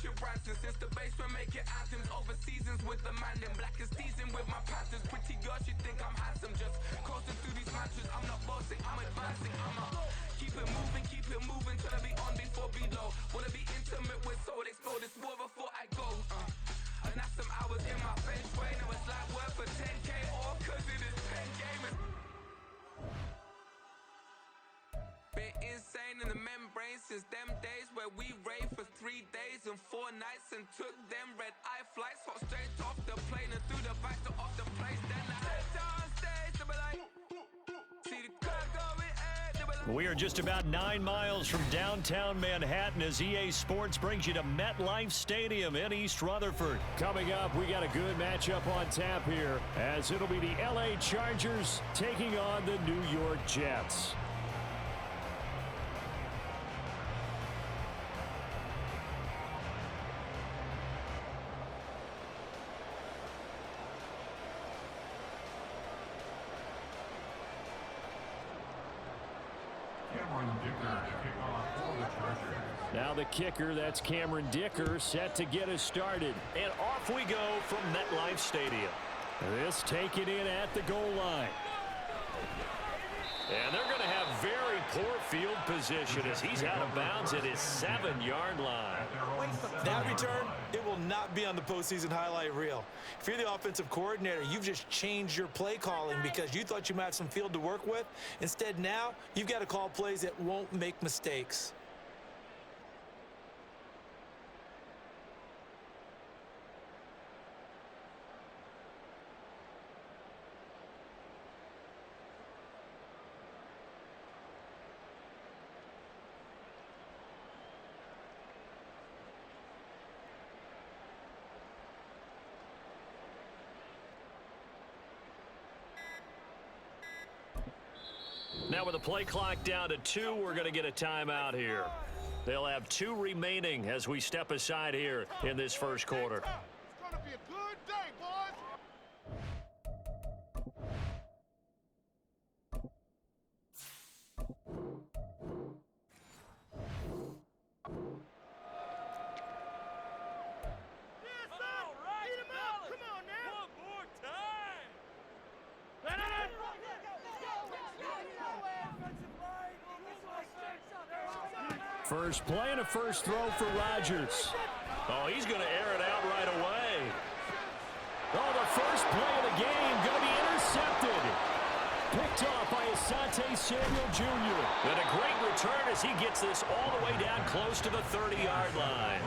Richard Branson. Since the basement making anthems over seasons with the man. Then black is seasoned with my Panthers. Pretty girls, you think I'm handsome. Just coasting through these matches. I'm not bossing, I'm advancing. Keep it moving till I be on before below. Wanna be intimate with soul, explode this war before I go. And that's some hours in my bench way. Now it's like work for 10K or cause it is 10 gaming. Been insane in the membrane since them days where we raved for 3 days and 4 nights and took them red-eye flights. Hot straight off the plane and through the back door of the place. Then I head down stage to be like, see the crowd going. We are just about 9 miles from downtown Manhattan as EA Sports brings you to MetLife Stadium in East Rutherford. Coming up, we got a good matchup on tap here as it'll be the LA Chargers taking on the New York Jets. Now the kicker, that's Cameron Dicker, set to get us started. And off we go from MetLife Stadium. This taken in at the goal line. And they're going to have very poor field position as he's out of bounds at his 7-yard line. That return, it will not be on the postseason highlight reel. If you're the offensive coordinator, you've just changed your play calling because you thought you might have some field to work with. Instead, now you've got to call plays that won't make mistakes. Now with the play clock down to 2, we're going to get a timeout here. They'll have 2 remaining as we step aside here in this first quarter. It's going to be a good day, boys. First play and a first throw for Rodgers. Oh, he's going to air it out right away. Oh, the first play of the game going to be intercepted. Picked off by Asante Samuel Jr. And a great return as he gets this all the way down close to the 30-yard line.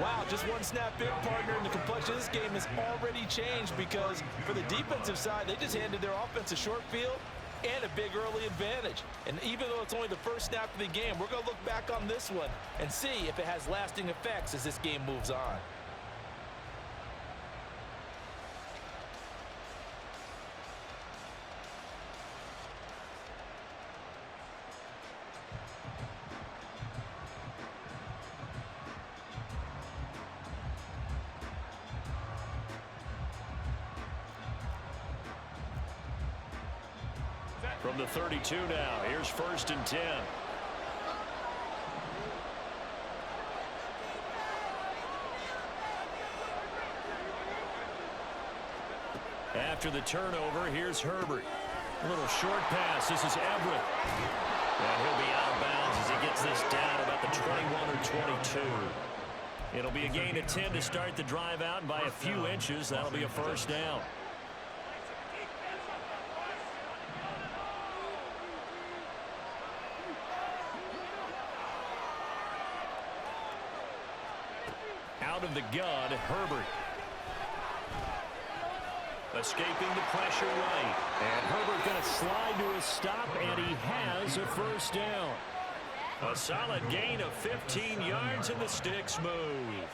Wow, just one snap in, partner, and the complexion of this game has already changed because for the defensive side, they just handed their offense a short field and a big early advantage. And even though it's only the first snap of the game, we're going to look back on this one and see if it has lasting effects as this game moves on. From the 32 now, here's 1st and 10. After the turnover, here's Herbert. A little short pass. This is Everett. And he'll be out of bounds as he gets this down about the 21 or 22. It'll be a gain of 10 to start the drive out, and by a few inches, that'll be a first down. Out of the gun, Herbert. Escaping the pressure right. And Herbert going to slide to a stop, and he has a first down. A solid gain of 15 yards, and the sticks move.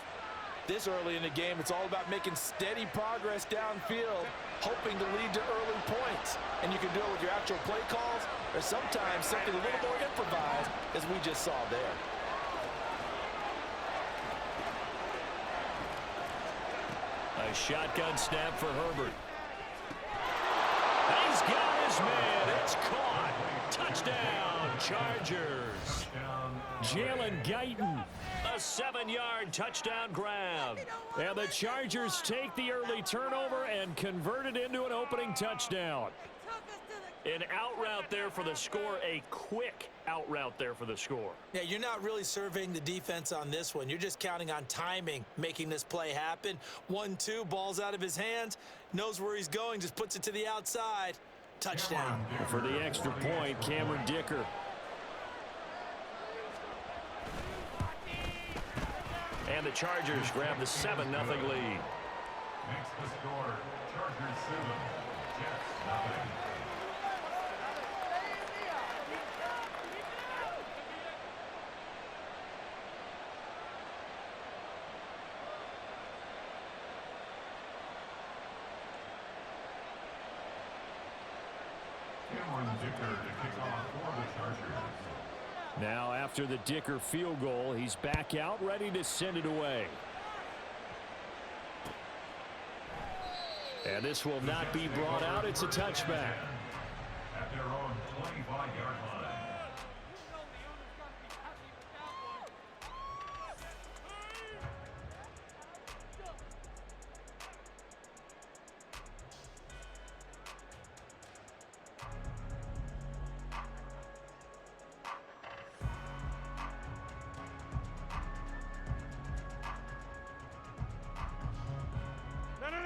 This early in the game, it's all about making steady progress downfield, hoping to lead to early points. And you can do it with your actual play calls, or sometimes something a little more improvised, as we just saw there. A shotgun snap for Herbert. He's got his man. It's caught. Touchdown, Chargers. Jalen Guyton. A 7-yard touchdown grab. And the Chargers take the early turnover and convert it into an opening touchdown. An out route there for the score, a quick out route there for the score. Yeah, you're not really surveying the defense on this one. You're just counting on timing, making this play happen. 1-2, ball's out of his hands, knows where he's going, just puts it to the outside. Touchdown. For the extra point, Cameron Dicker. And the Chargers grab the 7-0 lead. Makes the score Chargers 7, Jets nothing. Dicker to kick off for the Chargers. Now after the Dicker field goal, he's back out ready to send it away. And this will not be brought out. It's a touchback. At their own 25-yard line.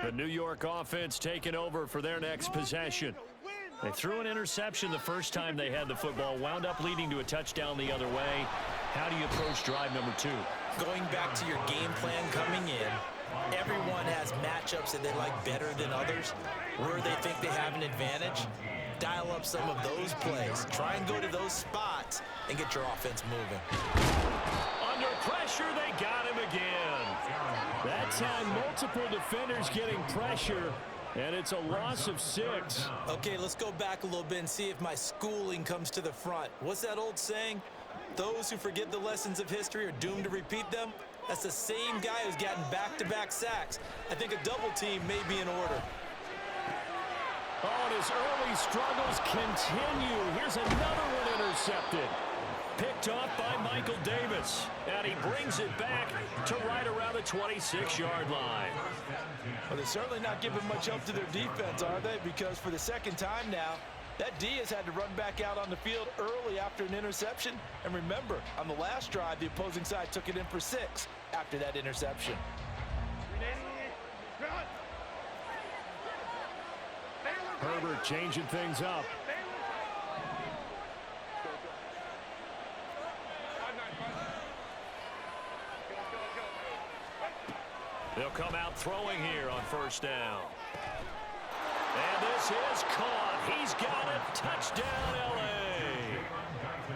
The New York offense taking over for their next possession. They threw an interception the first time they had the football, wound up leading to a touchdown the other way. How do you approach drive number 2? Going back to your game plan coming in, everyone has matchups that they like better than others, where they think they have an advantage. Dial up some of those plays. Try and go to those spots and get your offense moving. Under pressure, they got him again. That time, multiple defenders getting pressure, and it's a loss of 6. Okay, let's go back a little bit and see if my schooling comes to the front. What's that old saying? Those who forget the lessons of history are doomed to repeat them. That's the same guy who's gotten back-to-back sacks. I think a double team may be in order. Oh, and his early struggles continue. Here's another one intercepted. Picked off by Michael Davis. And he brings it back to right around the 26-yard line. Well, they're certainly not giving much help to their defense, are they? Because for the second time now, that D has had to run back out on the field early after an interception. And remember, on the last drive, the opposing side took it in for 6 after that interception. Herbert changing things up. They'll come out throwing here on first down. And this is caught. He's got it. Touchdown, L.A.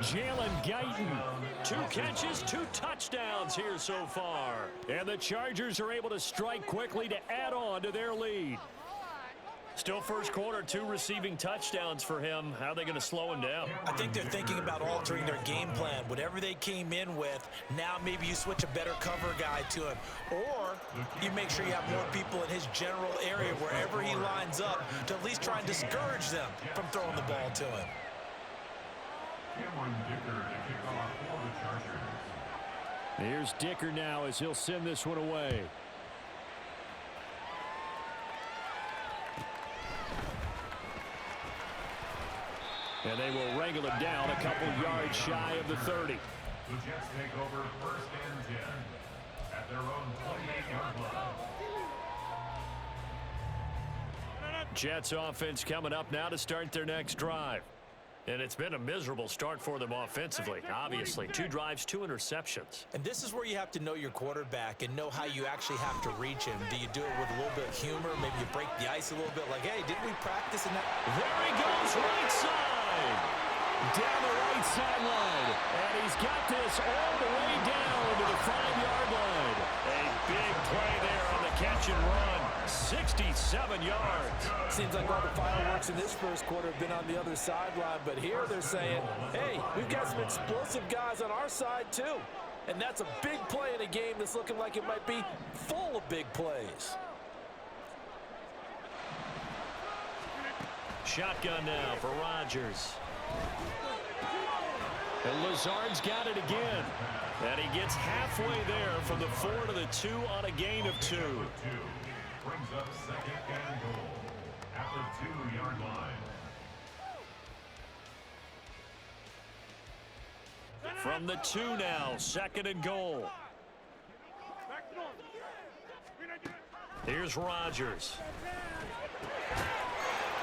Jalen Guyton. 2 catches, 2 touchdowns here so far. And the Chargers are able to strike quickly to add on to their lead. Still first quarter, 2 receiving touchdowns for him. How are they going to slow him down? I think they're thinking about altering their game plan. Whatever they came in with, now maybe you switch a better cover guy to him. Or you make sure you have more people in his general area wherever he lines up to at least try and discourage them from throwing the ball to him. Cameron Dicker to kick off for the Chargers. Here's Dicker now as he'll send this one away. And they will wrangle him down a couple yards shy of the 30. The Jets take over first and 10 at their own 28-yard line. Jets offense coming up now to start their next drive. And it's been a miserable start for them offensively, obviously. 2 drives, 2 interceptions. And this is where you have to know your quarterback and know how you actually have to reach him. Do you do it with a little bit of humor? Maybe you break the ice a little bit like, hey, didn't we practice in that? There he goes, right side. Down the right sideline. And he's got this all the way down to the 5-yard line. A big play there on the catch and run. 67 yards. Seems like all the fireworks in this first quarter have been on the other sideline, but here they're saying, hey, we've got some explosive guys on our side too. And that's a big play in a game that's looking like it might be full of big plays. Shotgun now for Rodgers. And Lazard's got it again. And he gets halfway there from the 4 to the 2 on a gain of 2. Brings up second and goal at the 2-yard line. From the 2 now, second and goal. Here's Rodgers.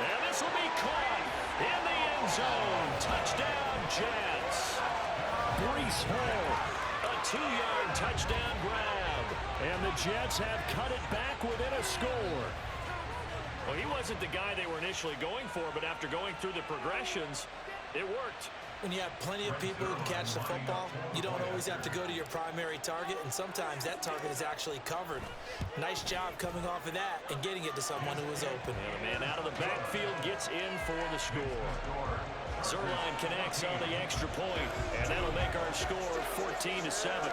And this will be caught in the end zone. Touchdown, Jets. Breece Hall, a 2-yard touchdown grab. And the Jets have cut it back within a score. Well, he wasn't the guy they were initially going for, but after going through the progressions, it worked. When you have plenty of people who can catch the football, you don't always have to go to your primary target, and sometimes that target is actually covered. Nice job coming off of that and getting it to someone who was open. And the man out of the backfield gets in for the score. Zerline connects on the extra point, and that'll make our score 14-7.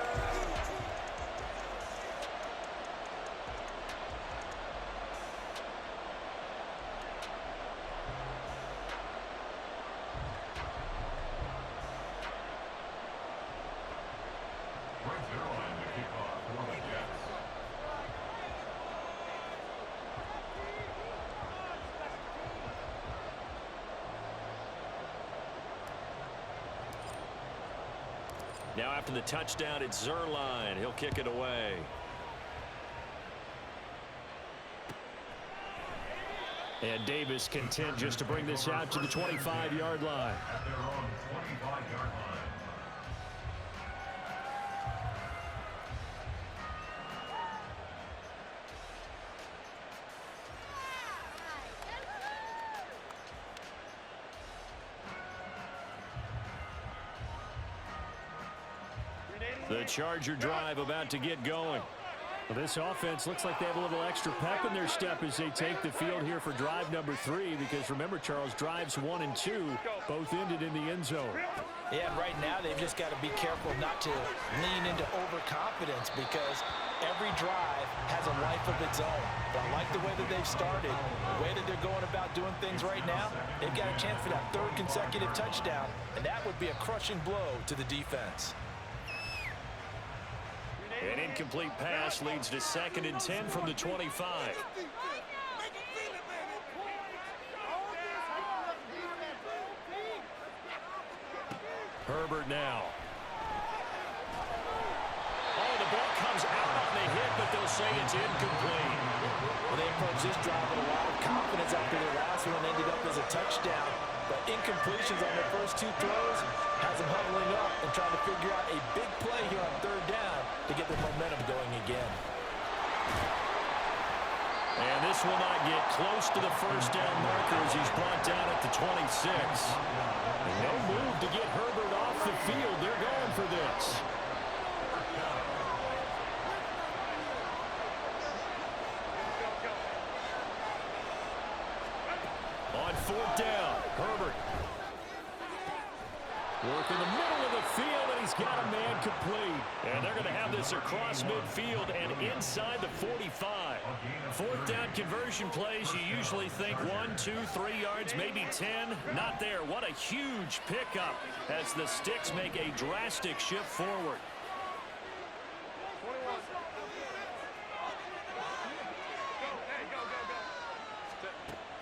Now after the touchdown, it's Zerline. He'll kick it away. And Davis content just to bring this out to the 25-yard line. At their own 25-yard line. The Charger drive about to get going. Well, this offense looks like they have a little extra pep in their step as they take the field here for drive number 3, because remember, Charles, drives 1 and 2 both ended in the end zone. Yeah, and right now they've just got to be careful not to lean into overconfidence, because every drive has a life of its own. But I like the way that they've started, the way that they're going about doing things right now. They've got a chance for that 3rd consecutive touchdown, and that would be a crushing blow to the defense. An incomplete pass leads to 2nd and 10 from the 25. Herbert now. Oh, the ball comes out on the hit, but they'll say it's incomplete. Well, they approached this drive with a lot of confidence after their last one ended up as a touchdown. But incompletions on their first 2 throws has them huddling up and trying to figure out a big play here on 3rd down to get their momentum going again. And this will not get close to the 1st down marker as he's brought down at the 26. No move to get Herbert off the field. They're going for this. On 4th down, Herbert. Work in the middle of the field, and he's got a man complete. And they're going to have this across midfield and inside the 45. 4th down conversion plays, you usually think 1, 2, 3 yards, maybe 10. Not there. What a huge pickup as the Sticks make a drastic shift forward.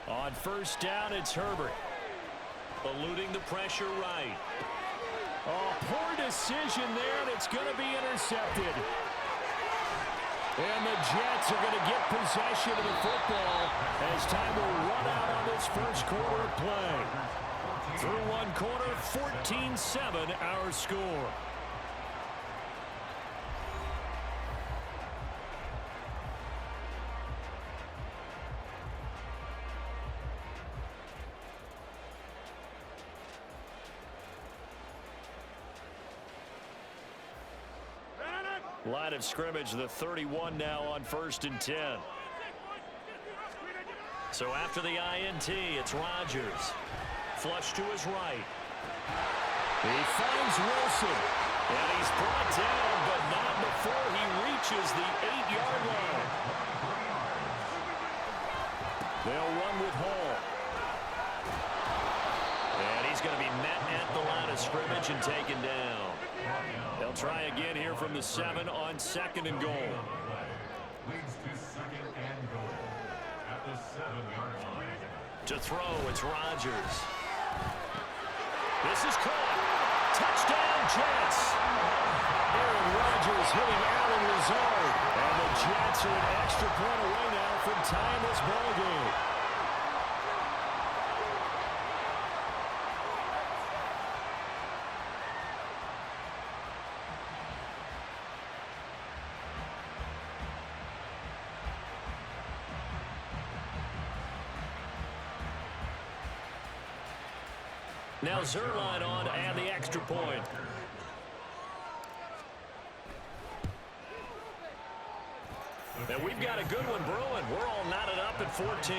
On 1st down, it's Herbert. Eluding the pressure right. Oh, poor decision there, and it's going to be intercepted. And the Jets are going to get possession of the football as time will run out on this 1st quarter of play. Through 1 quarter, 14-7 our score. Line of scrimmage, the 31 now on 1st and 10. So after the INT, it's Rodgers. Flush to his right. He finds Wilson. And he's brought down, but not before he reaches the 8-yard line. They'll run with Hall. And he's going to be met at the line of scrimmage and taken down. They'll try again here from the 7 on 2nd and goal. Leads to 2nd and goal at the 7-yard line. To throw, it's Rodgers. This is caught. Touchdown, Jets. Aaron Rodgers hitting Allen Lazard. And the Jets are an extra point away now from tying this ball game. Now Zerline on and the extra point. And we've got a good one brewing. We're all knotted up at 14.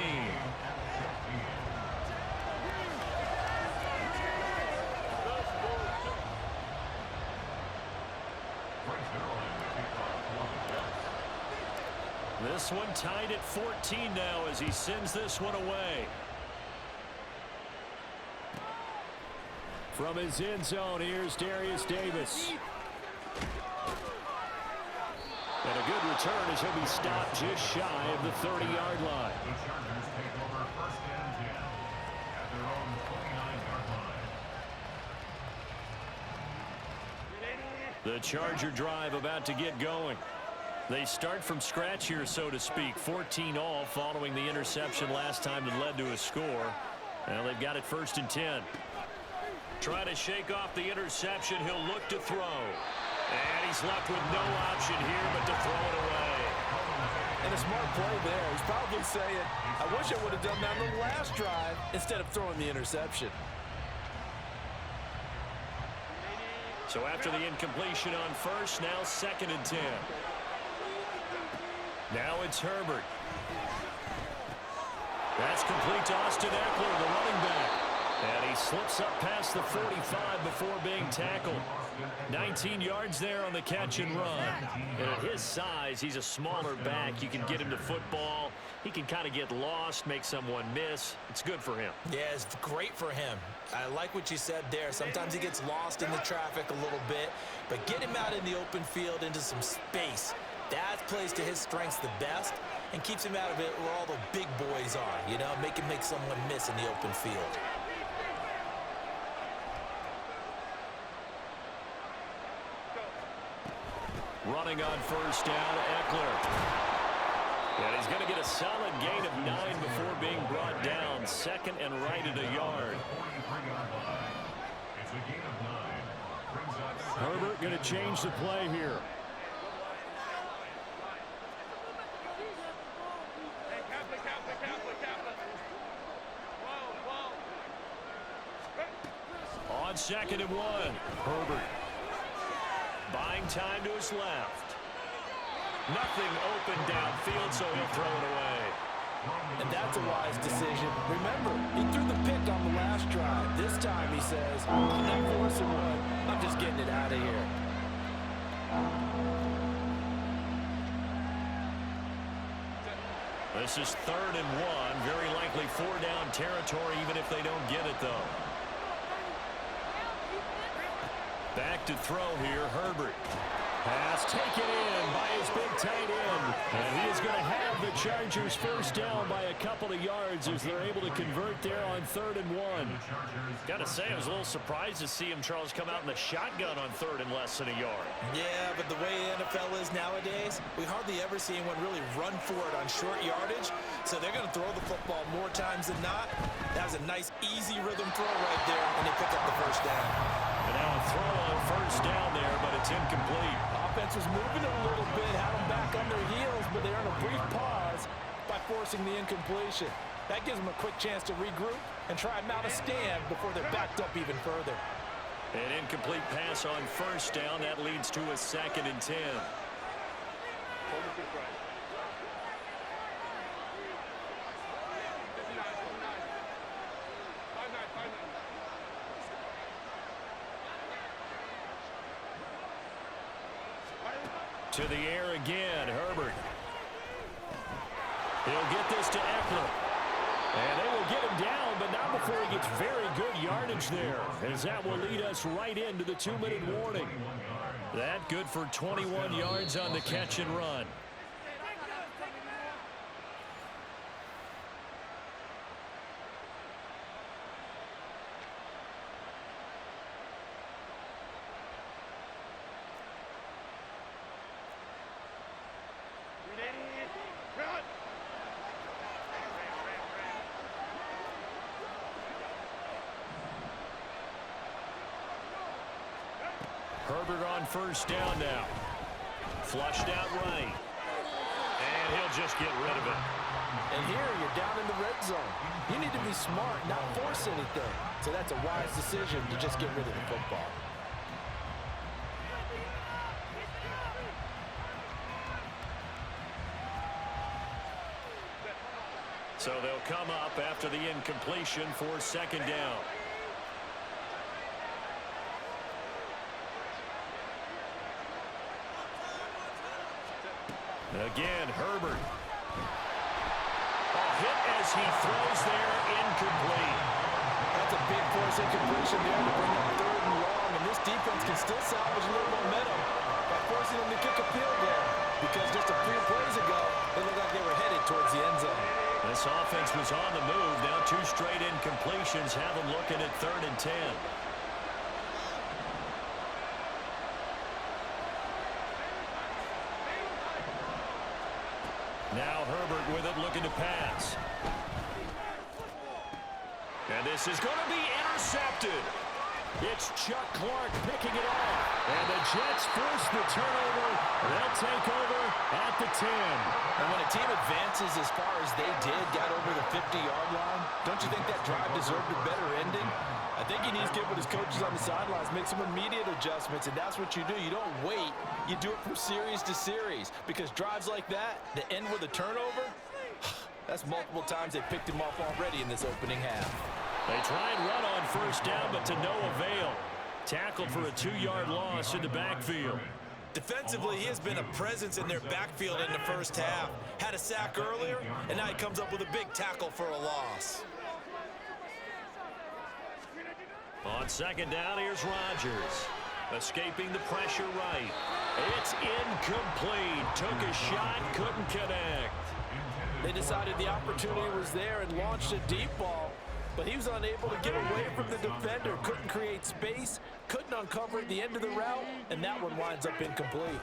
This one tied at 14 now as he sends this one away. From his end zone, here's Darius Davis. And a good return as he'll be stopped just shy of the 30-yard line. The Chargers take over 1st and 10 at their own 29-yard line. The Charger drive about to get going. They start from scratch here, so to speak. 14 all following the interception last time that led to a score. Now they've got it 1st and 10. Trying to shake off the interception. He'll look to throw. And he's left with no option here but to throw it away. And a smart play there. He's probably saying, I wish I would have done that on the last drive instead of throwing the interception. So after the incompletion on 1st, now 2nd and 10. Now it's Herbert. That's complete to Austin Eckler, the running back. And he slips up past the 45 before being tackled. 19 yards there on the catch and run. And at his size, he's a smaller back. You can get him to football. He can kind of get lost, make someone miss. It's good for him. Yeah, it's great for him. I like what you said there. Sometimes he gets lost in the traffic a little bit, but get him out in the open field into some space. That plays to his strengths the best and keeps him out of it where all the big boys are, you know, make him make someone miss in the open field. Running on 1st down, Eckler. And he's going to get a solid gain of 9 before being brought down. 2nd and right at a yard. It's a gain of 9. Brings up Herbert going to change the play here. On 2nd and 1, Herbert. Buying time to his left. Nothing open downfield, so he'll throw it away. And that's a wise decision. Remember, he threw the pick on the last drive. This time he says, I'm not forcing one. I'm just getting it out of here. This is 3rd and 1. Very likely 4-down territory, even if they don't get it, though. Back to throw here, Herbert. Pass taken in by his big tight end. And he is going to have the Chargers 1st down by a couple of yards as they're able to convert there on 3rd and 1. Got to say, I was a little surprised to see him, Charles, come out in the shotgun on 3rd and less than a yard. Yeah, but the way the NFL is nowadays, we hardly ever see anyone really run for it on short yardage. So they're going to throw the football more times than not. That was a nice, easy rhythm throw right there, and they pick up the 1st down. And now a throw on 1st down there, but it's incomplete. Offense was moving a little bit, had them back on their heels, but they earned a brief pause by forcing the incompletion. That gives them a quick chance to regroup and try and mount a stand before they're backed up even further. An incomplete pass on 1st down. That leads to a 2nd and 10. To the air again, Herbert. He'll get this to Eckler. And they will get him down, but not before he gets very good yardage there, as that will lead us right into the 2-minute warning. That good for 21 yards on the catch and run. Herbert on first down now. Flushed out right. And he'll just get rid of it. And here you're down in the red zone. You need to be smart, not force anything. So that's a wise decision to just get rid of the football. So they'll come up after the incompletion for second down. Again, Herbert. A hit as he throws there, incomplete. That's a big force incompletion there to bring up 3rd and long, and this defense can still salvage a little momentum by forcing them to kick a field goal, because just a few plays ago, it looked like they were headed towards the end zone. This offense was on the move. Now 2 straight incompletions have them looking at 3rd and 10. Now Herbert with it, looking to pass. And this is going to be intercepted. It's Chuck Clark picking it off. And the Jets force the turnover. They'll take over at the 10. And when a team advances as far as they did, got over the 50-yard line, don't you think that drive deserved a better ending? I think he needs to get with his coaches on the sidelines, make some immediate adjustments, and that's what you do. You don't wait. You do it from series to series, because drives like that end with a turnover, that's multiple times they picked him off already in this opening half. They try and run on first down, but to no avail. Tackled for a 2-yard loss in the backfield. Defensively, he has been a presence in their backfield in the first half. Had a sack earlier, and now he comes up with a big tackle for a loss. On second down, here's Rodgers. Escaping the pressure right. It's incomplete. Took a shot, couldn't connect. They decided the opportunity was there and launched a deep ball, but he was unable to get away from the defender. Couldn't create space, couldn't uncover at the end of the route, and that one winds up incomplete.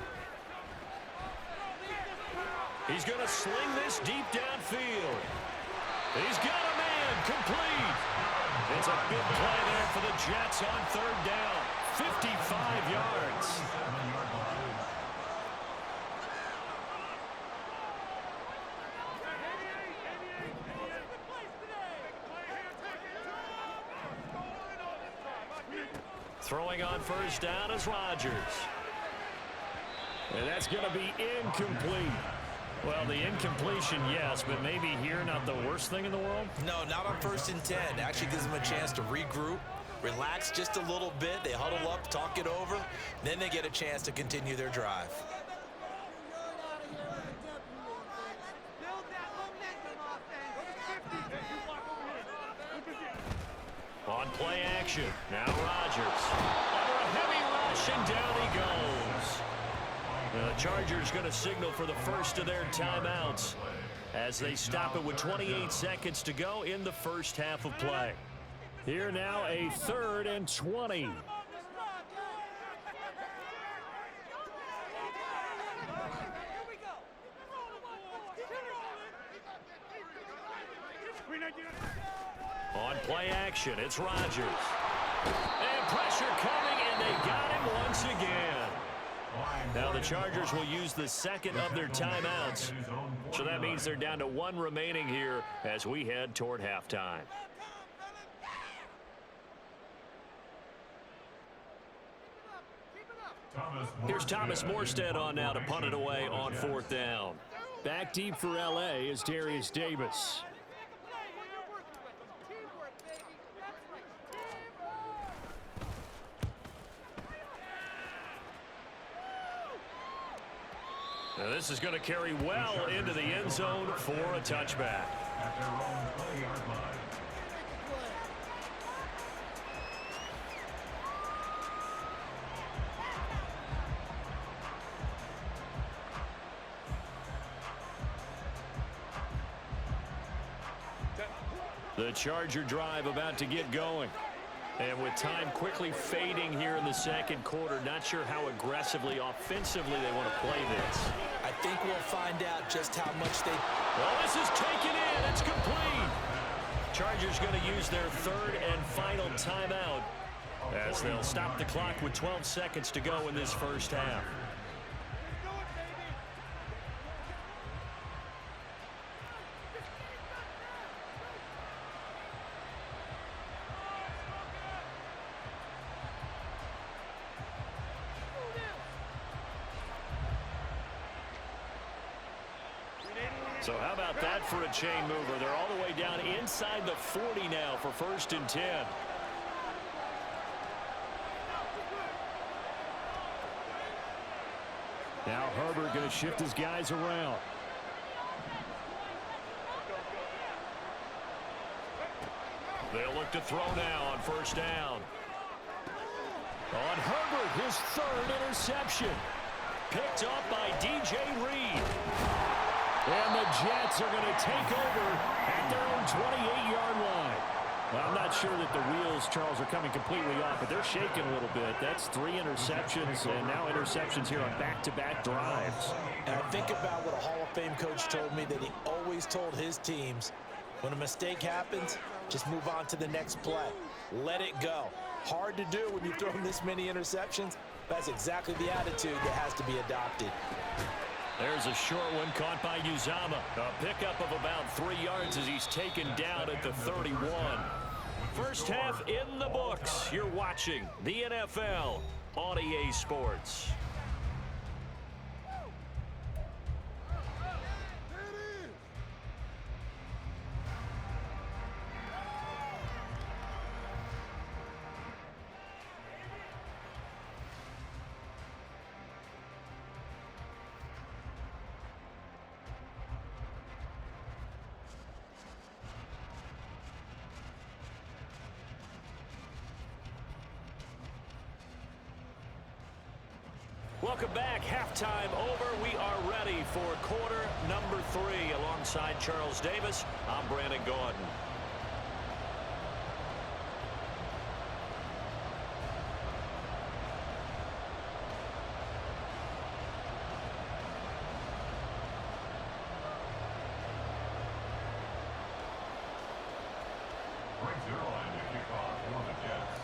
He's going to sling this deep downfield. He's got a man, complete. It's a big play there for the Jets on 3rd down. 55 yards. Throwing on first down is Rodgers. And that's going to be incomplete. Well, the incompletion, yes, but maybe here not the worst thing in the world? No, not on 1st and 10. Actually gives them a chance to regroup, relax just a little bit. They huddle up, talk it over. Then they get a chance to continue their drive. On play action, now Rodgers. Under a heavy rush, and down he goes. The Chargers going to signal for the first of their timeouts as they stop it with 28 seconds to go in the first half of play. Here now, a 3rd and 20. On play action, it's Rodgers. And pressure coming, and they got him once again. Now the Chargers will use the second of their timeouts. So that means they're down to 1 remaining here as we head toward halftime. Here's Thomas Morstead on now to punt it away on 4th down. Back deep for L.A. is Darius Davis. Now this is going to carry well into the end zone for a touchback. At their own 20-yard line. The Charger drive about to get going. And with time quickly fading here in the second quarter, not sure how aggressively, offensively they want to play this. I think we'll find out just how much they... Well, this is taken in. It's complete. Chargers going to use their third and final timeout as they'll stop the clock with 12 seconds to go in this first half. So how about that for a chain mover? They're all the way down inside the 40 now for 1st and 10. Now Herbert going to shift his guys around. They'll look to throw now on 1st down. On Herbert, his 3rd interception. Picked up by DJ Reed. And the Jets are going to take over at their own 28-yard line. Well, I'm not sure that the wheels, Charles, are coming completely off, but they're shaking a little bit. That's 3 interceptions, and now interceptions here on back-to-back drives. And I think about what a Hall of Fame coach told me, that he always told his teams, when a mistake happens, just move on to the next play. Let it go. Hard to do when you've thrown this many interceptions. That's exactly the attitude that has to be adopted. There's a short one caught by Uzama. A pickup of about 3 yards as he's taken down at the 31. First half in the books. You're watching the NFL on EA Sports. Welcome back. Halftime over. We are ready for quarter number 3. Alongside Charles Davis, I'm Brandon Gordon. Right zero line to kick off for the Jets.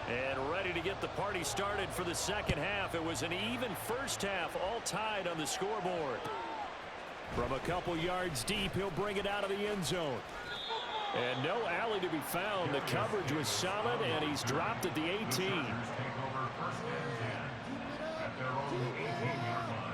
And ready to get the party started for the second half. It was an even first half, all tied on the scoreboard. From a couple yards deep, he'll bring it out of the end zone. And no alley to be found. The coverage was solid, and he's dropped at the 18. Take over 1st and 10 at their own 18-yard line.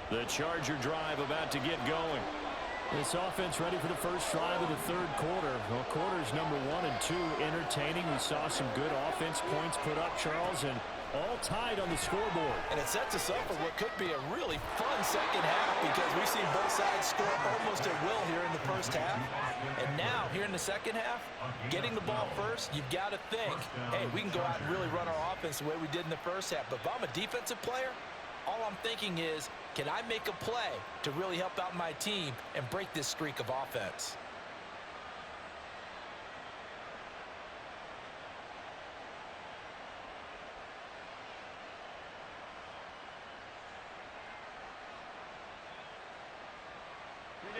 The Charger drive about to get going. This offense ready for the first drive of the third quarter. Well, quarters number 1 and 2 entertaining. We saw some good offense points put up, Charles, and all tied on the scoreboard. And it sets us up for what could be a really fun second half, because we've seen both sides score almost at will here in the first half. And now, here in the second half, getting the ball first, you've got to think, hey, we can go out and really run our offense the way we did in the first half. But if I'm a defensive player, all I'm thinking is, can I make a play to really help out my team and break this streak of offense?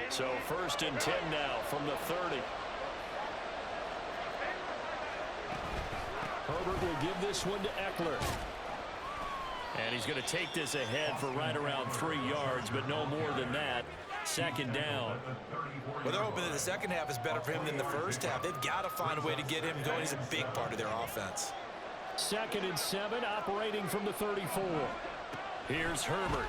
So 1st and 10 now from the 30. Herbert will give this one to Eckler. And he's going to take this ahead for right around 3 yards, but no more than that. Second down. Well, they're hoping that the second half is better for him than the first half. They've got to find a way to get him going. He's a big part of their offense. 2nd and 7, operating from the 34. Here's Herbert.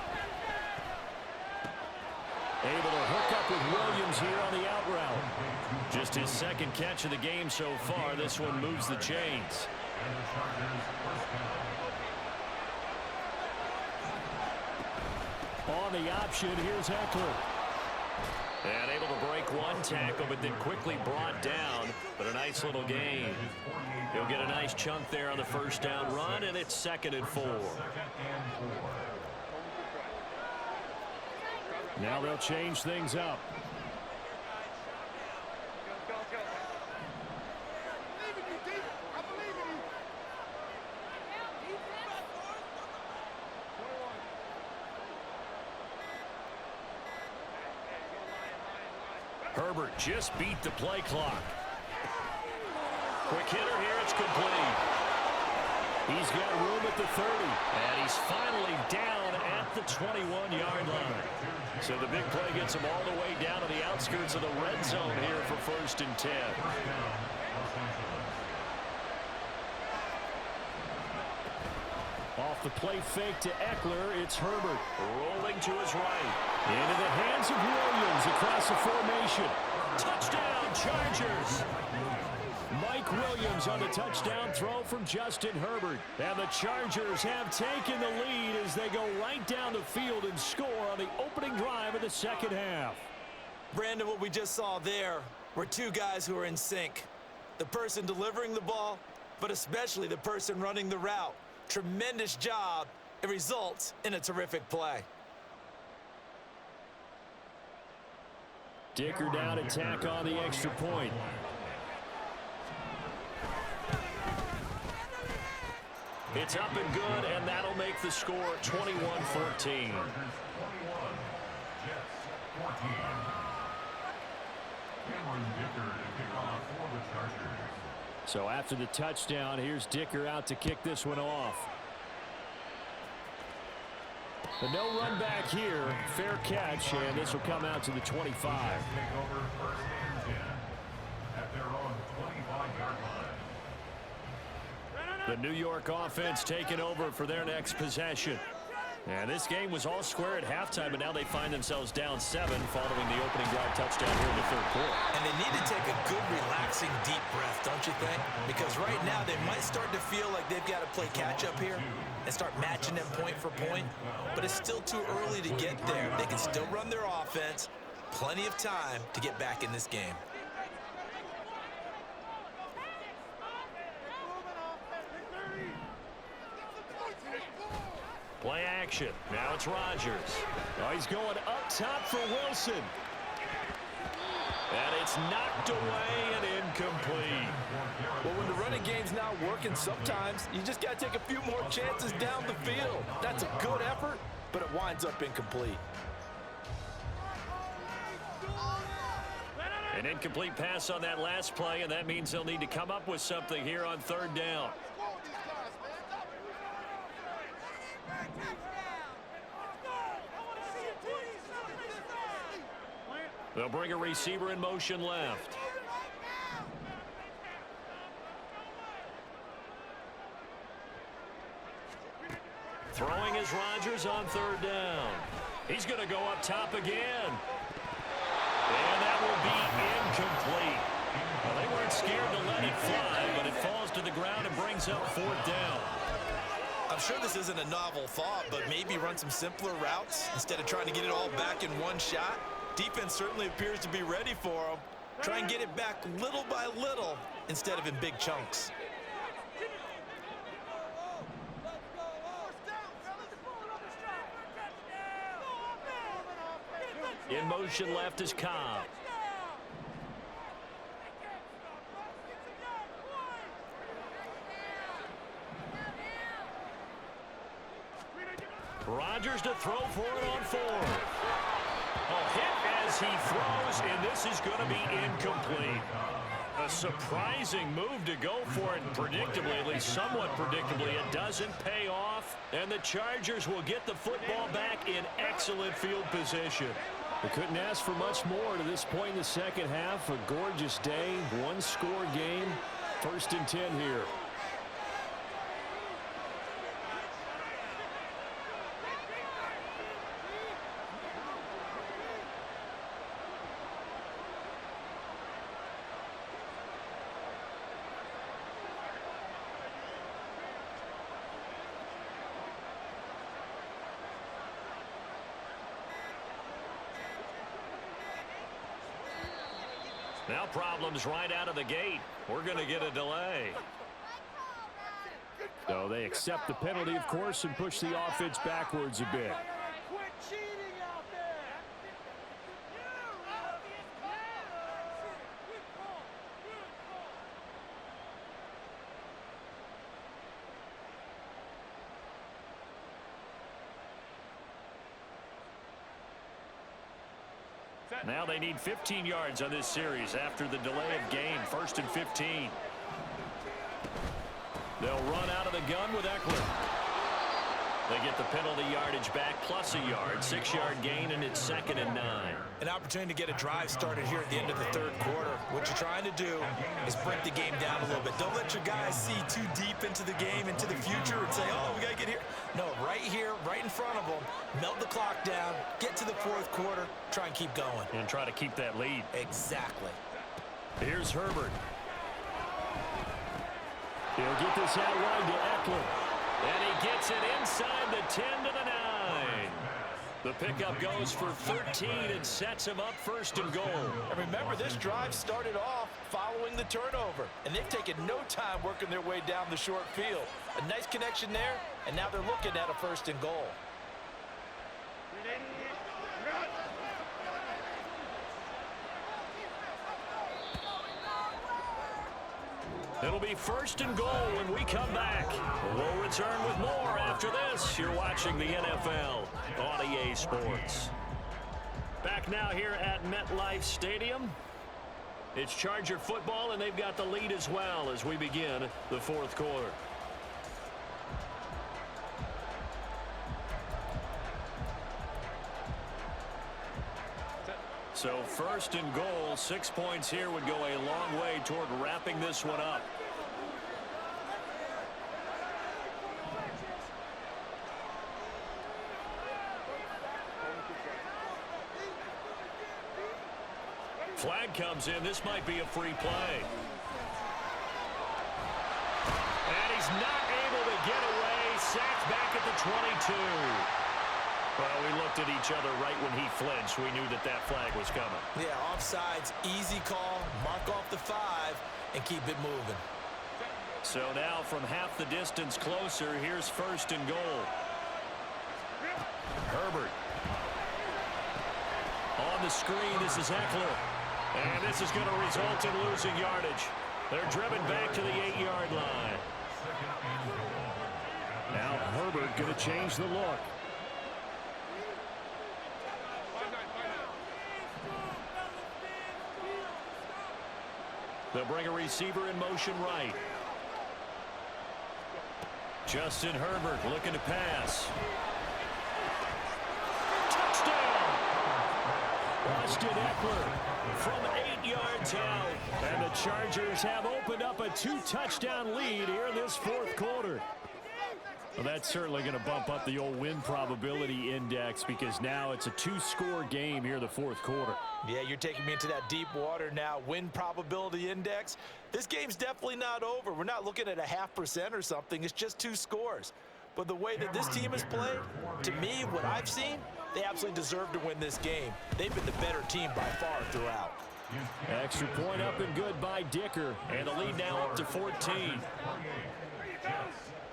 Able to hook up with Williams here on the out route. Just his second catch of the game so far. This one moves the chains. On the option, here's Eckler. And able to break one tackle, but then quickly brought down. But a nice little gain. He'll get a nice chunk there on the first down run, and it's 2nd and 4. Now they'll change things up. Herbert just beat the play clock. Quick hitter here, it's complete. He's got room at the 30, and he's finally down at the 21-yard line. So the big play gets him all the way down to the outskirts of the red zone here for 1st and 10. Off the play fake to Eckler, it's Herbert. Rolling to his right. Into the hands of Williams across the formation. Touchdown, Chargers! Mike Williams on the touchdown throw from Justin Herbert. And the Chargers have taken the lead as they go right down the field and score on the opening drive of the second half. Brandon, what we just saw there were two guys who are in sync. The person delivering the ball, but especially the person running the route. Tremendous job. It results in a terrific play. Dicker down to tack on the extra point. It's up and good, and that'll make the score 21-14. So after the touchdown, here's Dicker out to kick this one off. But no run back here. Fair catch, and this will come out to the 25. The New York offense taking over for their next possession. And this game was all square at halftime, but now they find themselves down 7 following the opening drive touchdown here in the 3rd quarter. And they need to take a good, relaxing, deep breath, don't you think? Because right now they might start to feel like they've got to play catch-up here and start matching them point for point. But it's still too early to get there. They can still run their offense. Plenty of time to get back in this game. Play action. Now it's Rodgers. Oh, he's going up top for Wilson. And it's knocked away and incomplete. Well, when the running game's not working, sometimes you just got to take a few more chances down the field. That's a good effort, but it winds up incomplete. An incomplete pass on that last play, and that means they'll need to come up with something here on 3rd down. They'll bring a receiver in motion left. Throwing is Rodgers on 3rd down. He's going to go up top again. And that will be incomplete. Well, they weren't scared to let it fly, but it falls to the ground and brings up 4th down. I'm sure this isn't a novel thought, but maybe run some simpler routes instead of trying to get it all back in one shot. Defense certainly appears to be ready for them. Try and get it back little by little instead of in big chunks. In motion left is Cobb. Rodgers to throw for it on 4. A hit as he throws, and this is going to be incomplete. A surprising move to go for it predictably, at least somewhat predictably. It doesn't pay off, and the Chargers will get the football back in excellent field position. They couldn't ask for much more to this point in the second half. A gorgeous day, one-score game. 1st and 10 here. Now problems right out of the gate. We're going to get a delay. So they accept the penalty, of course, and push the offense backwards a bit. Quit cheating out there! Now they need 15 yards on this series after the delay of game. 1st and 15. They'll run out of the gun with Eckler. They get the penalty yardage back plus a yard. 6-yard gain, and it's 2nd and 9. An opportunity to get a drive started here at the end of the 3rd quarter. What you're trying to do is break the game down a little bit. Don't let your guys see too deep into the game, into the future, and say, oh, we got to get here. No, right here, right in front of them, melt the clock down, get to the 4th quarter, try and keep going. And try to keep that lead. Exactly. Here's Herbert. He'll get this out wide to Eckler. And he gets it inside the 10 to the 9. The pickup goes for 13 and sets him up 1st and goal. And remember, this drive started off following the turnover, and they've taken no time working their way down the short field. A nice connection there, and now they're looking at a 1st and goal. It'll be 1st and goal when we come back. We'll return with more after this. You're watching the NFL on EA Sports. Back now here at MetLife Stadium. It's Charger football, and they've got the lead as well as we begin the 4th quarter. So 1st and goal, 6 points here would go a long way toward wrapping this one up. Flag comes in. This might be a free play. And he's not able to get away. Sacked back at the 22. Well, we looked at each other right when he flinched. We knew that that flag was coming. Yeah, offsides, easy call, mark off the 5, and keep it moving. So now from half the distance closer, here's 1st and goal. Herbert. On the screen, this is Eckler. And this is going to result in losing yardage. They're driven back to the 8-yard line. Now Herbert going to change the look. They'll bring a receiver in motion right. Justin Herbert looking to pass. Touchdown! Austin Eckler from 8 yards out. And the Chargers have opened up a 2-touchdown lead here in this 4th quarter. Well, that's certainly going to bump up the old win probability index because now it's a 2-score game here in the 4th quarter. Yeah, you're taking me into that deep water now. Win probability index. This game's definitely not over. We're not looking at a 0.5% or something. It's just 2 scores. But the way that this team has played, to me, what I've seen, they absolutely deserve to win this game. They've been the better team by far throughout. Extra point up and good by Dicker. And the lead now up to 14.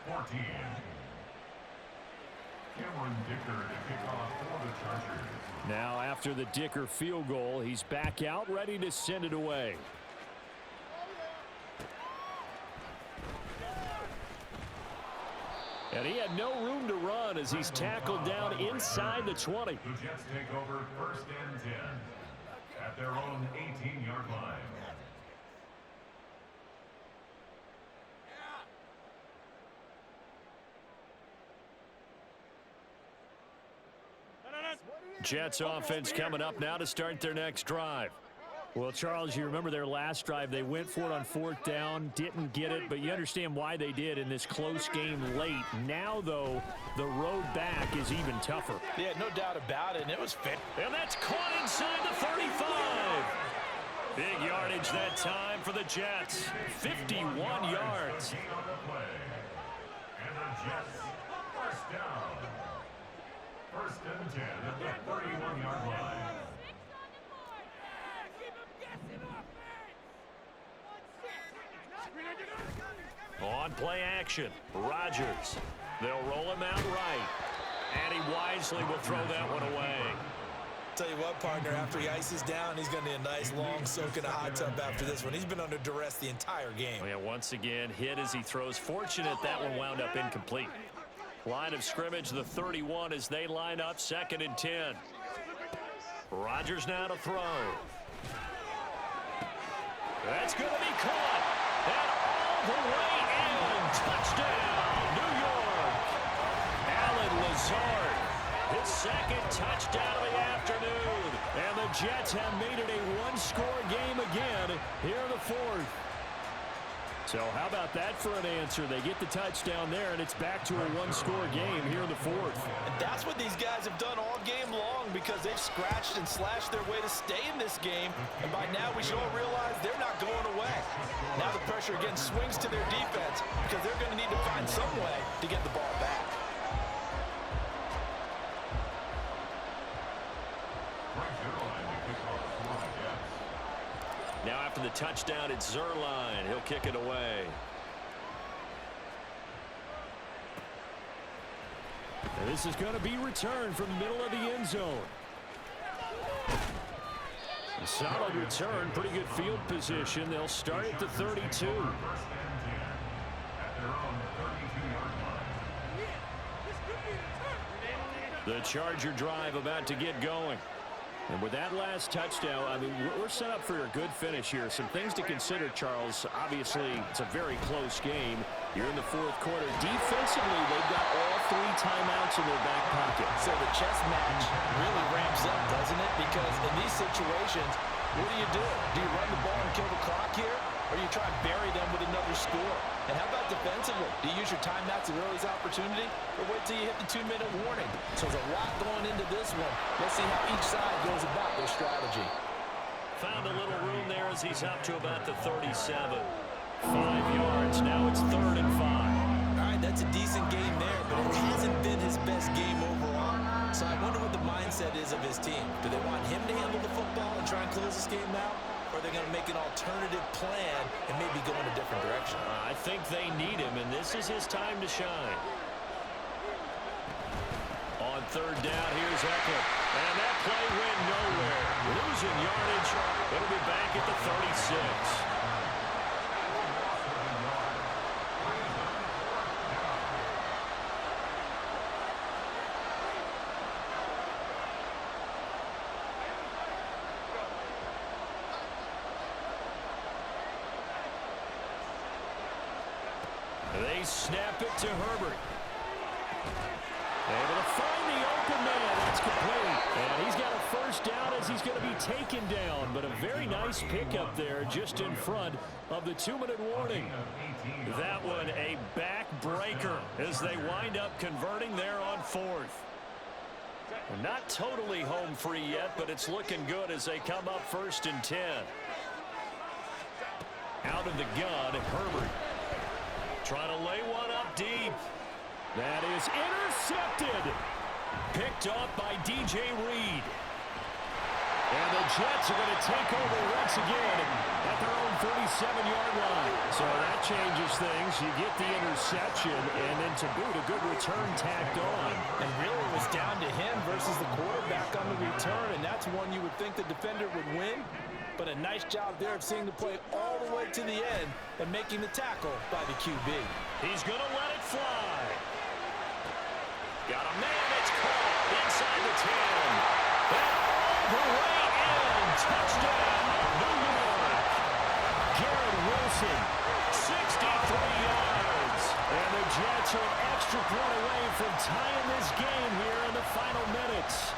14. Now after the Dicker field goal, he's back out, ready to send it away. And he had no room to run as he's tackled down inside the 20. The Jets take over 1st and 10 at their own 18-yard line. Jets offense coming up now to start their next drive. Well, Charles, you remember their last drive. They went for it on 4th down, didn't get it, but you understand why they did in this close game late. Now, though, the road back is even tougher. Yeah, no doubt about it, and it was fit. And that's caught inside the 35. Big yardage that time for the Jets. 51 yards. And the Jets, first down. First and 10 at the 31-yard line. On play action, Rodgers. They'll roll him out right. And he wisely will throw that one away. Tell you what, partner, after he ices down, he's going to need a nice long soak in a hot tub after this one. He's been under duress the entire game. Yeah, once again, hit as he throws. Fortunate that one wound up incomplete. Line of scrimmage, the 31 as they line up, 2nd and 10. Rodgers now to throw. That's going to be caught. And all the way in. Touchdown, New York. Allen Lazard, his 2nd touchdown of the afternoon. And the Jets have made it a one-score game again here in the 4th. So how about that for an answer? They get the touchdown there, and it's back to a one-score game here in the 4th. And that's what these guys have done all game long because they've scratched and slashed their way to stay in this game. And by now, we should all realize they're not going away. Now the pressure again swings to their defense because they're going to need to find some way to get the ball back. Now after the touchdown, it's Zerline. He'll kick it away. And this is going to be returned from the middle of the end zone. A solid return, pretty good field position. They'll start at the 32. First and 10 at their own 32-yard line. The Charger drive about to get going. And with that last touchdown, I mean, we're set up for a good finish here. Some things to consider, Charles. Obviously, it's a very close game. You're in the 4th quarter. Defensively, they've got all 3 timeouts in their back pocket. So the chess match really ramps up, doesn't it? Because in these situations, what do? Do you run the ball and kill the clock here? Or you try and bury them with another score? And how about defensively? Do you use your timeouts at earliest opportunity? Or wait till you hit the 2-minute warning? So there's a lot going into this one. Let's see how each side goes about their strategy. Found a little room there as he's up to about the 37. 5 yards. Now it's 3rd and 5. All right, that's a decent game there, but it hasn't been his best game overall. So I wonder what the mindset is of his team. Do they want him to handle the football and try and close this game out? Or are they going to make an alternative plan and maybe go in a different direction? I think they need him, and this is his time to shine. On 3rd down, here's Eckler. And that play went nowhere. Losing yardage. It'll be back at the 36. They snap it to Herbert. Able to find the open man. That's complete. And he's got a 1st down as he's going to be taken down. But a very nice pickup there just in front of the 2-minute warning. That one a backbreaker as they wind up converting there on 4th. Not totally home free yet, but it's looking good as they come up 1st and 10. Out of the gun, Herbert. Trying to lay one up deep. That is intercepted. Picked up by DJ Reed. And the Jets are going to take over once again at their own 37-yard line. So that changes things. You get the interception, and then to boot, a good return tacked on. And really it was down to him versus the quarterback on the return, and that's one you would think the defender would win. But a nice job there of seeing the play all the way to the end and making the tackle by the QB. He's going to let it fly. Got a man that's caught inside the 10. And all the way in. Touchdown, New York. Garrett Wilson, 63 yards. And the Jets are an extra point away from tying this game here in the final minutes.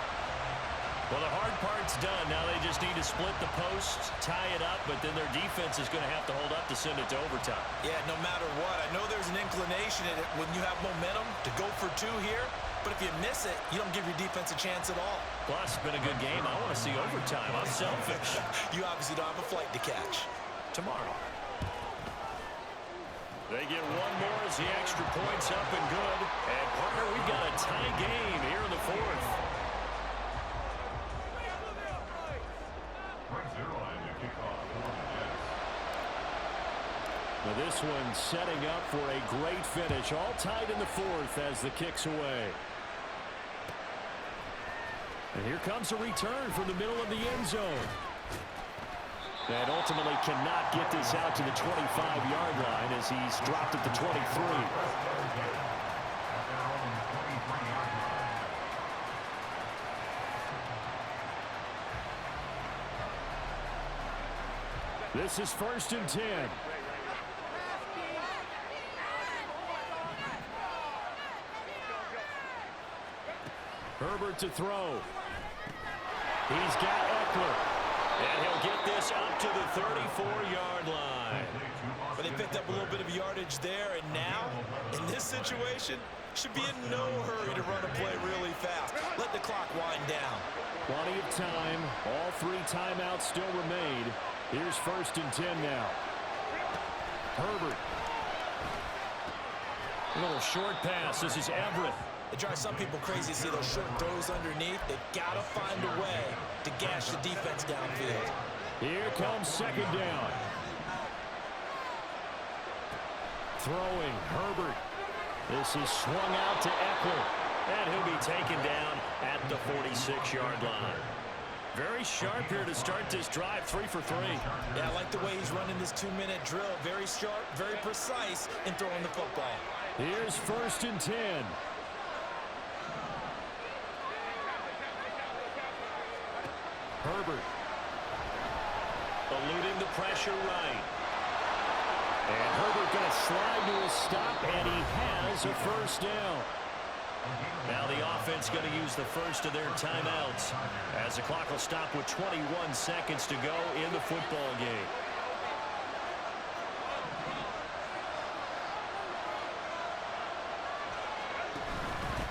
Well, the hard part's done. Now they just need to split the posts, tie it up, but then their defense is going to have to hold up to send it to overtime. Yeah, no matter what. I know there's an inclination in it when you have momentum to go for two here, but if you miss it, you don't give your defense a chance at all. Plus, it's been a good game. I want to see overtime. I'm selfish. You obviously don't have a flight to catch. Tomorrow. They get one more as the extra point's up and good. And, partner, we've got a tie game here in the fourth. Now this one setting up for a great finish. All tied in the fourth as the kick's away. And here comes a return from the middle of the end zone. And ultimately cannot get this out to the 25-yard line as he's dropped at the 23. This is 1st and 10. Herbert to throw. He's got Eckler. And he'll get this up to the 34-yard line. But they picked up a little bit of yardage there, and now, in this situation, should be in no hurry to run a play really fast. Let the clock wind down. Plenty of time. All 3 timeouts still remain. Here's 1st and 10 now. Herbert. A little short pass. This is Everett. It drives some people crazy to see those short throws underneath. They've got to find a way to gash the defense downfield. Here comes 2nd down. Throwing, Herbert. This is swung out to Eckler. And he'll be taken down at the 46-yard line. Very sharp here to start this drive, 3 for 3. Yeah, I like the way he's running this 2-minute drill. Very sharp, very precise in throwing the football. Here's 1st and 10. Herbert. Eluding the pressure right. And Herbert going to slide to a stop, and he has a 1st down. Now the offense going to use the first of their timeouts as the clock will stop with 21 seconds to go in the football game.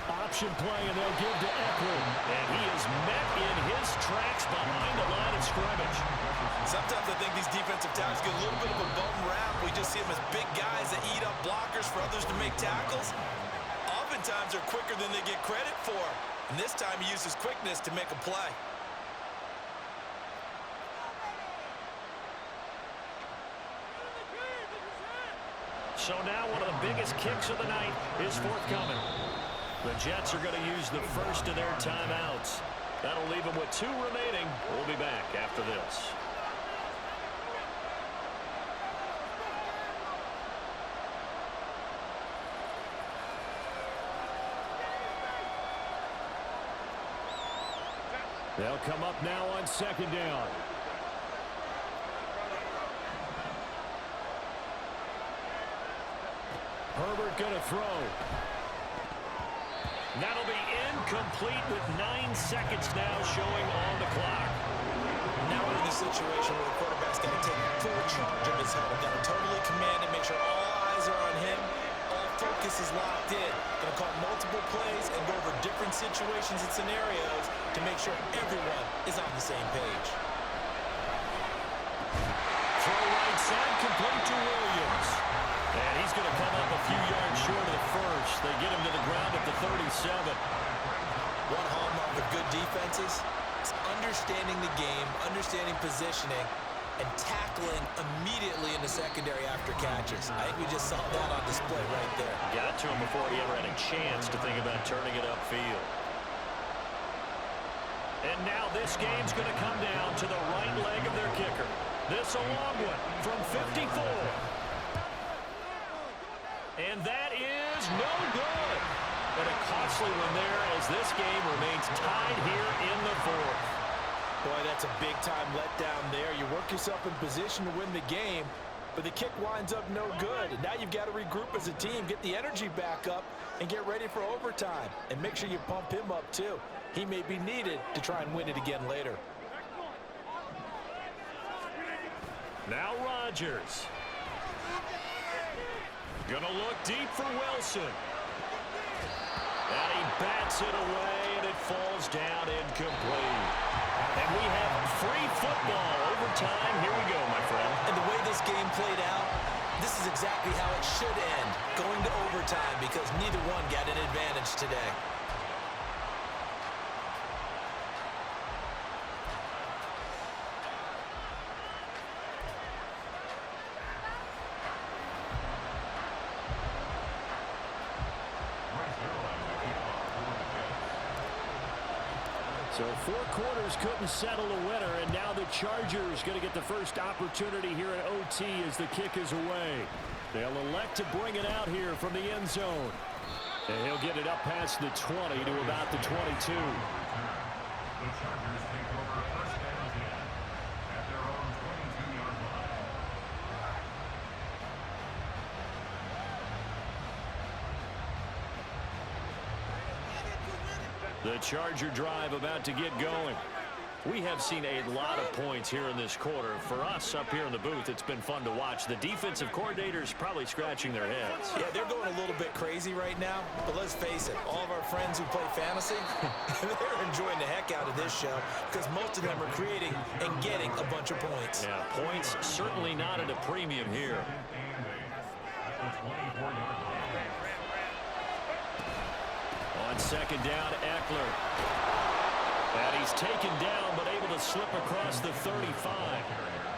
Option play, and they'll give to Eckler. And he is met in his tracks behind the line of scrimmage. Sometimes I think these defensive tackles get a little bit of a bum rap. We just see them as big guys that eat up blockers for others to make tackles. Oftentimes they're quicker than they get credit for. And this time he uses quickness to make a play. So now one of the biggest kicks of the night is forthcoming. The Jets are going to use the first of their timeouts. That'll leave them with 2 remaining. We'll be back after this. They'll come up now on 2nd down. Herbert going to throw. That'll be incomplete with 9 seconds now showing on the clock. Now we're in the situation where the quarterback's got to take full charge of his head. Got to totally command it, make sure all eyes are on him. All focus is locked in. Going to call multiple plays and go over different situations and scenarios to make sure everyone is on the same page. Throw right side, complete to Williams. And he's going to come up a few yards short of the first. They get him to the ground at the 37. One hallmark of good defenses is understanding the game, understanding positioning, and tackling immediately in the secondary after catches. I think we just saw that on display right there. Got to him before he ever had a chance to think about turning it upfield. And now this game's going to come down to the right leg of their kicker. This a long one from 54. And that is no good. But a costly one there as this game remains tied here in the fourth. Boy, that's a big-time letdown there. You work yourself in position to win the game, but the kick winds up no good. And now you've got to regroup as a team, get the energy back up, and get ready for overtime. And make sure you pump him up, too. He may be needed to try and win it again later. Now Rodgers. Gonna look deep for Wilson. And he bats it away, and it falls down incomplete. And we have free football overtime. Here we go, my friend. And the way this game played out, this is exactly how it should end, going to overtime, because neither one got an advantage today. So 4 quarters couldn't settle a winner, and now the Chargers going to get the first opportunity here at OT as the kick is away. They'll elect to bring it out here from the end zone. And he'll get it up past the 20 to about the 22. The Chargers take over first down 10 at their own 22-yard line. The Charger drive about to get going. We have seen a lot of points here in this quarter. For us up here in the booth, it's been fun to watch. The defensive coordinators probably scratching their heads. Yeah, they're going a little bit crazy right now, but let's face it, all of our friends who play fantasy, they're enjoying the heck out of this show because most of them are creating and getting a bunch of points. Yeah, points certainly not at a premium here. On second down, Eckler. And he's taken down, but able to slip across the 35.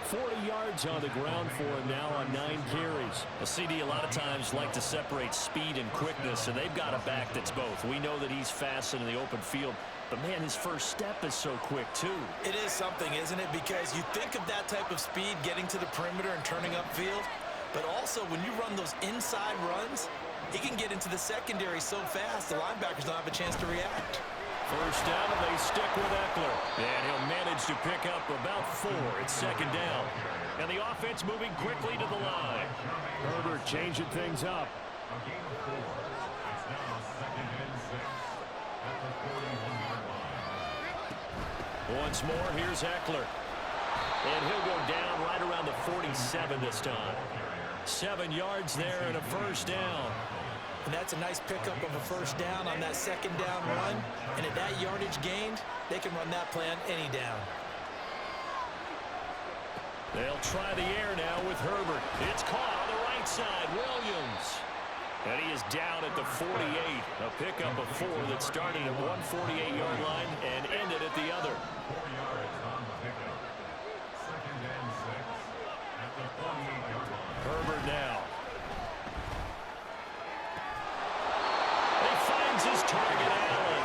40 yards on the ground for him now on 9 carries. A CD a lot of times like to separate speed and quickness, and they've got a back that's both. We know that he's fast in the open field, but man, his first step is so quick too. It is something, isn't it? Because you think of that type of speed getting to the perimeter and turning upfield, but also when you run those inside runs, he can get into the secondary so fast the linebackers don't have a chance to react. First down, and they stick with Eckler. And he'll manage to pick up about 4. It's second down. And the offense moving quickly to the line. Herbert changing things up. A gain of 4. It's now second and 6 at the 41-yard line. Once more, here's Eckler. And he'll go down right around the 47 this time. 7 yards there and a first down. And that's a nice pickup of a first down on that second down run. And at that yardage gained, they can run that play on any down. They'll try the air now with Herbert. It's caught on the right side. Williams. And he is down at the 48. A pickup of 4 that started at 148-yard line and ended at the other. 4 yards on the pickup. Second and 6 at the 48-yard line. Herbert now. He finds his target, Allen.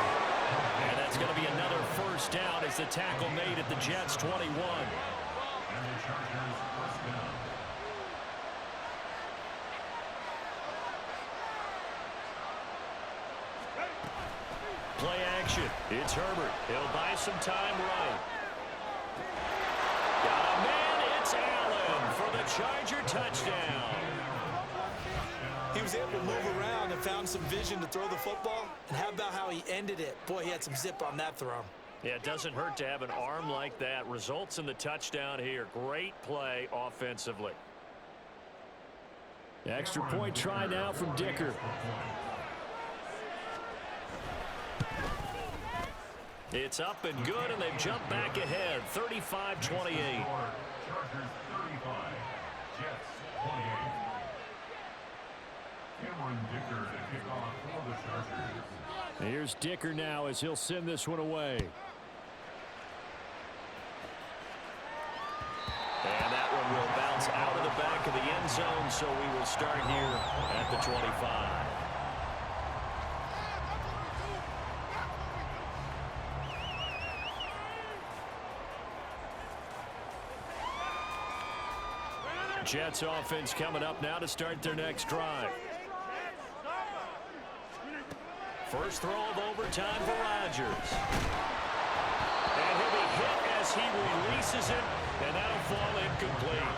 And that's going to be another first down as the tackle made at the Jets' 21. And the Chargers first down. Play action. It's Herbert. He'll buy some time right. Got a man. It's Allen for the Charger touchdown. He was able to move around and found some vision to throw the football. And how about how he ended it? Boy, he had some zip on that throw. Yeah, it doesn't hurt to have an arm like that. Results in the touchdown here. Great play offensively. Extra point try now from Dicker. It's up and good, and they've jumped back ahead, 35-28. Chargers 35, Jets 28. Cameron Dicker to kick off for the Chargers. Here's Dicker now as he'll send this one away. And that one will bounce out of the back of the end zone, so we will start here at the 25. Jets offense coming up now to start their next drive. First throw of overtime for Rodgers. And he'll be hit as he releases it, and that'll fall incomplete.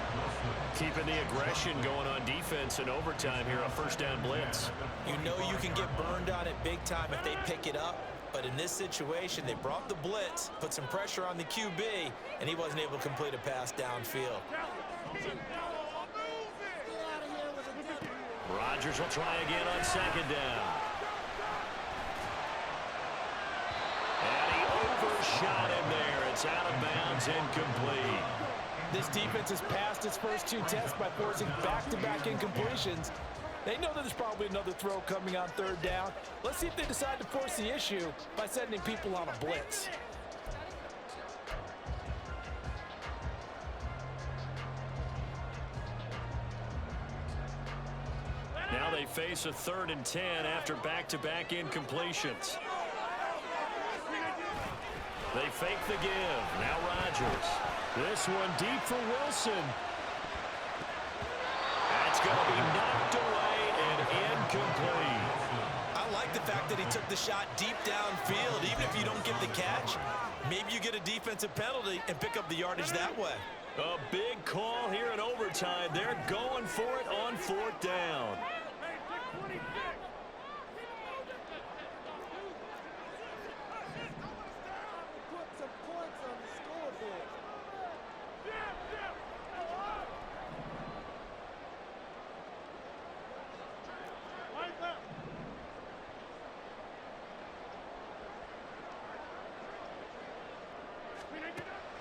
Keeping the aggression going on defense in overtime here, a first down blitz. You know you can get burned on it big time if they pick it up. But in this situation, they brought the blitz, put some pressure on the QB, and he wasn't able to complete a pass downfield. Rodgers will try again on second down. And he overshot him there. It's out of bounds, incomplete. This defense has passed its first two tests by forcing back-to-back incompletions. They know that there's probably another throw coming on third down. Let's see if they decide to force the issue by sending people on a blitz. Now they face a 3rd and 10 after back-to-back incompletions. They fake the give. Now Rodgers. This one deep for Wilson. That's going to be knocked away and incomplete. I like the fact that he took the shot deep downfield. Even if you don't get the catch, maybe you get a defensive penalty and pick up the yardage that way. A big call here in overtime. They're going for it on 4th down.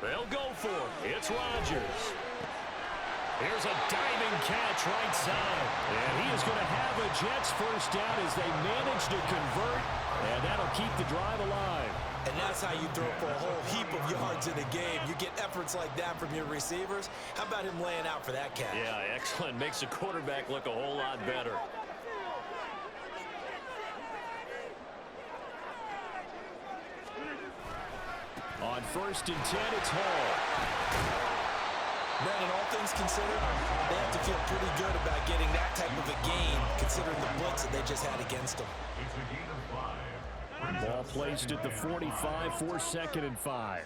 They'll go for it. It's Rodgers. Here's a diving catch right side. And he is going to have a Jets first down as they manage to convert. And that'll keep the drive alive. And that's how you throw for a whole heap of yards in a game. You get efforts like that from your receivers. How about him laying out for that catch? Yeah, excellent. Makes the quarterback look a whole lot better. On 1st and 10, it's Hall. Brandon, all things considered, they have to feel pretty good about getting that type of a gain, considering the blitz that they just had against them. It's a gain of 5. Ball placed at the 45 for 2nd and 5.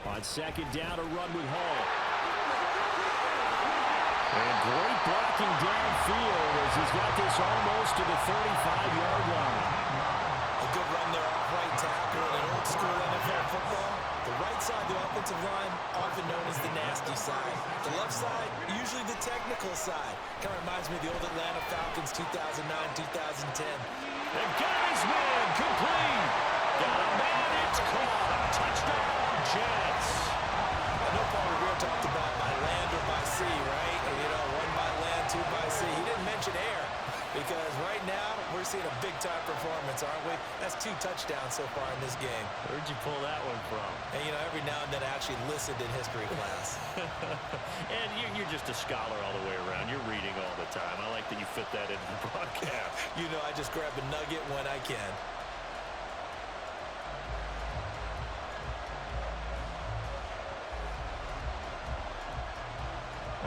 On 2nd down, a run with Hall. And great blocking downfield as he's got this almost to the 35-yard line. A good run there off right tackle in an old school NFL football. The right side of the offensive line, often known as the nasty side. The left side, usually the technical side. Kind of reminds me of the old Atlanta Falcons 2009-2010. They've got his man complete. Got a man, it's caught. Touchdown, Jets. I know Paul Revere talked about by land or by sea, right? And, you know, 1 by land, 2 by sea. He didn't mention air because right now we're seeing a big-time performance, aren't we? That's 2 touchdowns so far in this game. Where'd you pull that one from? And, you know, every now and then I actually listened in history class. And you're just a scholar all the way around. You're reading all the time. I like that you fit that into the broadcast. You know, I just grab a nugget when I can.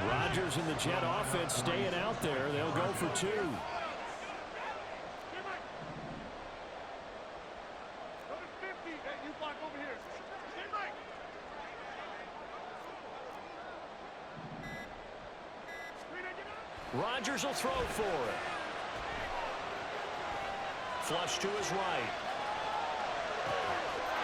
Rodgers and the Jet offense staying out there. They'll go for 2. Rodgers will throw for it. Flush to his right.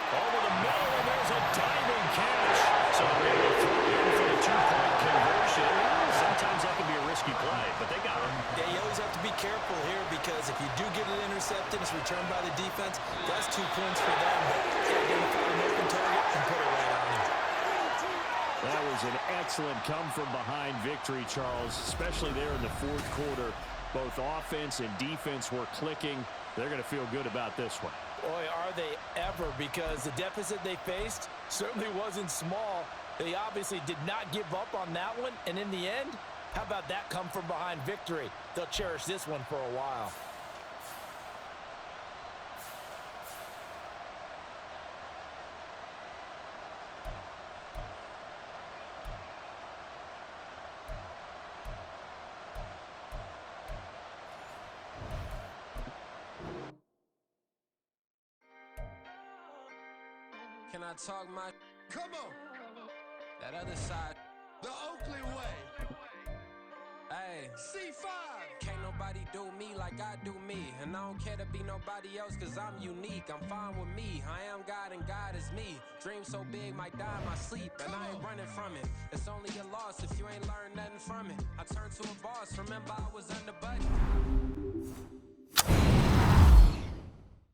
Over the middle, and there's a diving catch. So they're able to throw in for the 2-point conversion. Sometimes that can be a risky play, but they got him. Yeah, you always have to be careful here because if you do get it intercepted, it's returned by the defense. That's 2 points for them. But identify an open target and put it right on him. That was an excellent come-from-behind victory, Charles, especially there in the 4th quarter. Both offense and defense were clicking. They're going to feel good about this one. Boy, are they ever, because the deficit they faced certainly wasn't small. They obviously did not give up on that one, and in the end, how about that come-from-behind victory? They'll cherish this one for a while. Can I talk my... Come on. That other side. The Oakley way. Hey. Ayy, C5. Can't nobody do me like I do me. And I don't care to be nobody else, cause I'm unique. I'm fine with me. I am God and God is me. Dream so big, might die in my sleep. And I ain't running from it. It's only a loss if you ain't learned nothing from it. I turned to a boss, remember I was under budget.